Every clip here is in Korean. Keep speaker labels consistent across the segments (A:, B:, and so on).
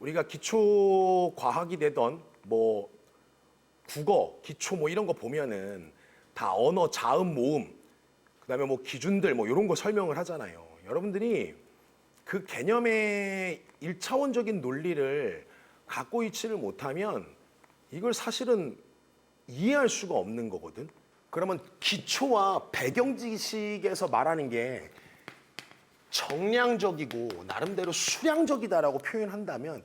A: 우리가 기초 과학이 되던 뭐 국어, 기초 뭐 이런 거 보면은 다 언어, 자음, 모음, 그다음에 뭐 기준들 뭐 이런 거 설명을 하잖아요. 여러분들이 그 개념의 일차원적인 논리를 갖고 있지를 못하면 이걸 사실은 이해할 수가 없는 거거든. 그러면 기초와 배경 지식에서 말하는 게 정량적이고 나름대로 수량적이다라고 표현한다면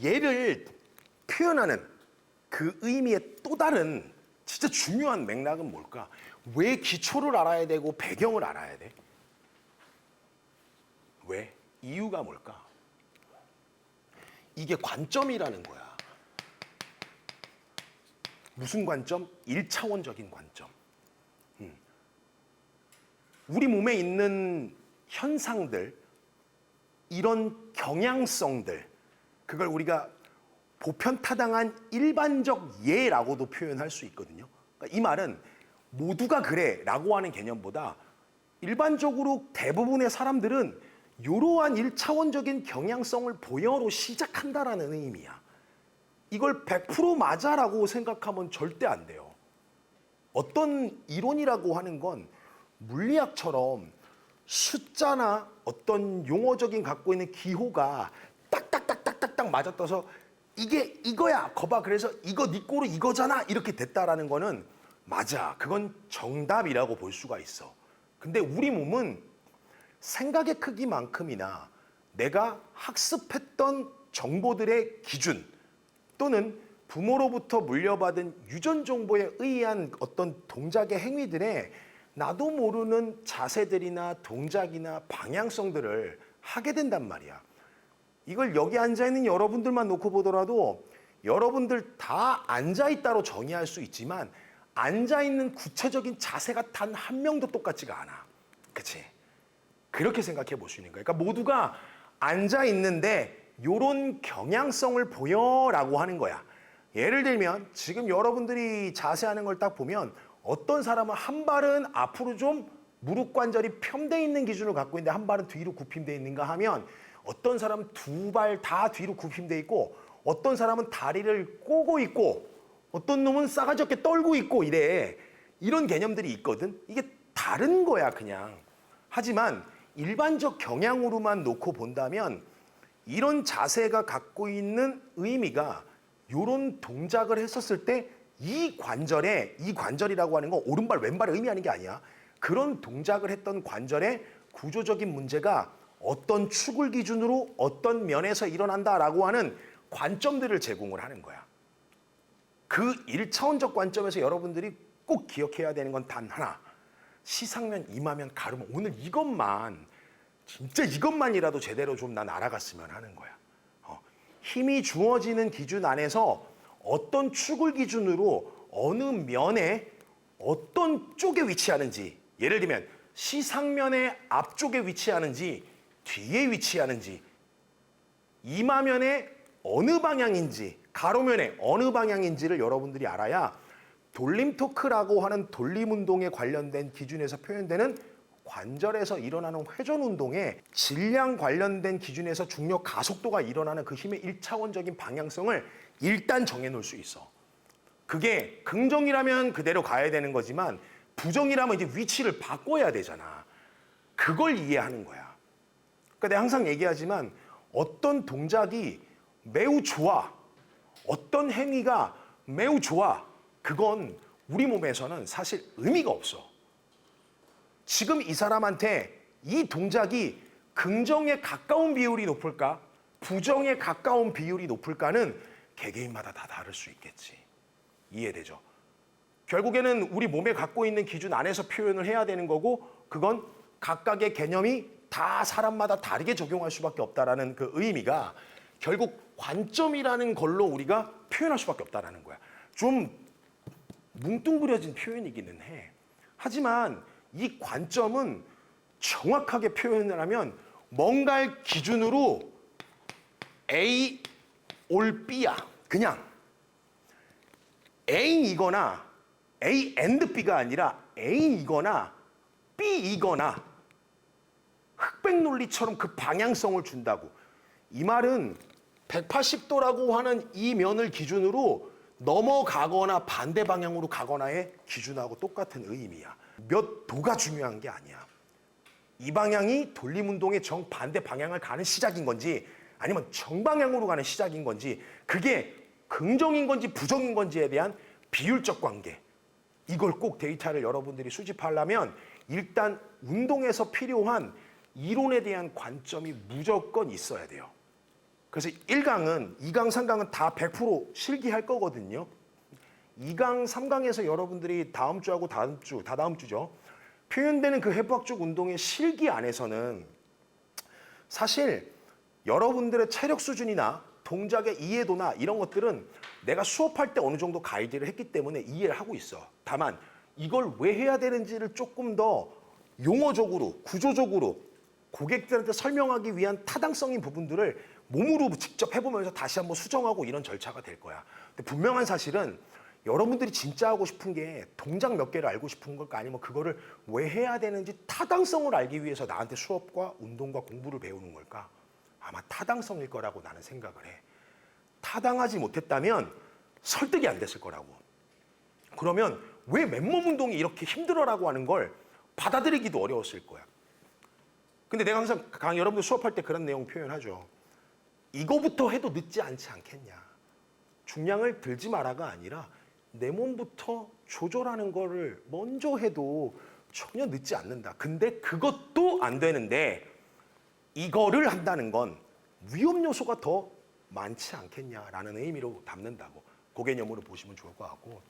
A: 얘를 표현하는 그 의미의 또 다른 진짜 중요한 맥락은 뭘까? 왜 기초를 알아야 되고 배경을 알아야 돼? 왜? 이유가 뭘까? 이게 관점이라는 거야. 무슨 관점? 일차원적인 관점. 우리 몸에 있는 현상들, 이런 경향성들, 그걸 우리가 보편타당한 일반적 예라고도 표현할 수 있거든요. 그러니까 이 말은 모두가 그래 라고 하는 개념보다 일반적으로 대부분의 사람들은 이러한 일차원적인 경향성을 보여로 시작한다라는 의미야. 이걸 100% 맞아라고 생각하면 절대 안 돼요. 어떤 이론이라고 하는 건 물리학처럼 숫자나 어떤 용어적인 갖고 있는 기호가 딱딱딱딱딱딱 맞아떠서 이게 이거야 거봐 그래서 이거 네 꼬로 이거잖아 이렇게 됐다라는 거는 맞아. 그건 정답이라고 볼 수가 있어. 근데 우리 몸은 생각의 크기만큼이나 내가 학습했던 정보들의 기준 또는 부모로부터 물려받은 유전 정보에 의한 어떤 동작의 행위들에 나도 모르는 자세들이나 동작이나 방향성들을 하게 된단 말이야. 이걸 여기 앉아있는 여러분들만 놓고 보더라도 여러분들 다 앉아있다로 정의할 수 있지만 앉아있는 구체적인 자세가 단 한 명도 똑같지가 않아. 그치? 그렇게 생각해 볼 수 있는 거야. 그러니까 모두가 앉아있는데 요런 경향성을 보여라고 하는 거야. 예를 들면 지금 여러분들이 자세하는 걸 딱 보면 어떤 사람은 한 발은 앞으로 좀 무릎 관절이 편돼 있는 기준을 갖고 있는데 한 발은 뒤로 굽힘돼 있는가 하면 어떤 사람은 두 발 다 뒤로 굽힘돼 있고 어떤 사람은 다리를 꼬고 있고 어떤 놈은 싸가지 없게 떨고 있고 이래. 이런 개념들이 있거든. 이게 다른 거야 그냥. 하지만 일반적 경향으로만 놓고 본다면 이런 자세가 갖고 있는 의미가 이런 동작을 했었을 때 이 관절이라고 하는 건 오른발 왼발을 의미하는 게 아니야. 그런 동작을 했던 관절의 구조적인 문제가 어떤 축을 기준으로 어떤 면에서 일어난다라고 하는 관점들을 제공을 하는 거야. 그 일차원적 관점에서 여러분들이 꼭 기억해야 되는 건 단 하나. 시상면, 이마면, 가르면 오늘 이것만 진짜 이것만이라도 제대로 좀 난 알아갔으면 하는 거야. 힘이 주어지는 기준 안에서 어떤 축을 기준으로 어느 면에 어떤 쪽에 위치하는지 예를 들면 시상면의 앞쪽에 위치하는지 뒤에 위치하는지 이마면의 어느 방향인지 가로면의 어느 방향인지를 여러분들이 알아야 돌림 토크라고 하는 돌림 운동에 관련된 기준에서 표현되는 관절에서 일어나는 회전 운동에 질량 관련된 기준에서 중력 가속도가 일어나는 그 힘의 일차원적인 방향성을 일단 정해 놓을 수 있어. 그게 긍정이라면 그대로 가야 되는 거지만 부정이라면 이제 위치를 바꿔야 되잖아. 그걸 이해하는 거야. 그러니까 내가 항상 얘기하지만 어떤 동작이 매우 좋아. 어떤 행위가 매우 좋아. 그건 우리 몸에서는 사실 의미가 없어. 지금 이 사람한테 이 동작이 긍정에 가까운 비율이 높을까? 부정에 가까운 비율이 높을까는 개개인마다 다 다를 수 있겠지. 이해되죠? 결국에는 우리 몸에 갖고 있는 기준 안에서 표현을 해야 되는 거고 그건 각각의 개념이 다 사람마다 다르게 적용할 수밖에 없다라는 그 의미가 결국 관점이라는 걸로 우리가 표현할 수밖에 없다라는 거야. 좀 뭉뚱그려진 표현이기는 해. 하지만 이 관점은 정확하게 표현을 하면 뭔가를 기준으로 A 올 B야. 그냥 A이거나 A and B가 아니라 A이거나 B이거나 흑백 논리처럼 그 방향성을 준다고. 이 말은 180도라고 하는 이 면을 기준으로 넘어가거나 반대 방향으로 가거나의 기준하고 똑같은 의미야. 몇 도가 중요한 게 아니야. 이 방향이 돌림운동의 정반대 방향을 가는 시작인 건지 아니면 정방향으로 가는 시작인 건지 그게 긍정인 건지 부정인 건지에 대한 비율적 관계, 이걸 꼭 데이터를 여러분들이 수집하려면 일단 운동에서 필요한 이론에 대한 관점이 무조건 있어야 돼요. 그래서 1강은 2강, 3강은 다 100% 실기할 거거든요. 2강, 3강에서 여러분들이 다음 주하고 다음 주, 다다음 주죠. 표현되는 그 해부학적 운동의 실기 안에서는 사실 여러분들의 체력 수준이나 동작의 이해도나 이런 것들은 내가 수업할 때 어느 정도 가이드를 했기 때문에 이해를 하고 있어. 다만 이걸 왜 해야 되는지를 조금 더 용어적으로, 구조적으로 고객들한테 설명하기 위한 타당성인 부분들을 몸으로 직접 해보면서 다시 한번 수정하고 이런 절차가 될 거야. 근데 분명한 사실은 여러분들이 진짜 하고 싶은 게 동작 몇 개를 알고 싶은 걸까 아니면 그거를 왜 해야 되는지 타당성을 알기 위해서 나한테 수업과 운동과 공부를 배우는 걸까? 아마 타당성일 거라고 나는 생각을 해. 타당하지 못했다면 설득이 안 됐을 거라고. 그러면 왜 맨몸 운동이 이렇게 힘들어라고 하는 걸 받아들이기도 어려웠을 거야. 근데 내가 항상 여러분들 수업할 때 그런 내용 표현하죠. 이거부터 해도 늦지 않지 않겠냐. 중량을 들지 마라가 아니라 내 몸부터 조절하는 거를 먼저 해도 전혀 늦지 않는다. 근데 그것도 안 되는데 이거를 한다는 건 위험 요소가 더 많지 않겠냐라는 의미로 담는다고. 그 개념으로 보시면 좋을 것 같고.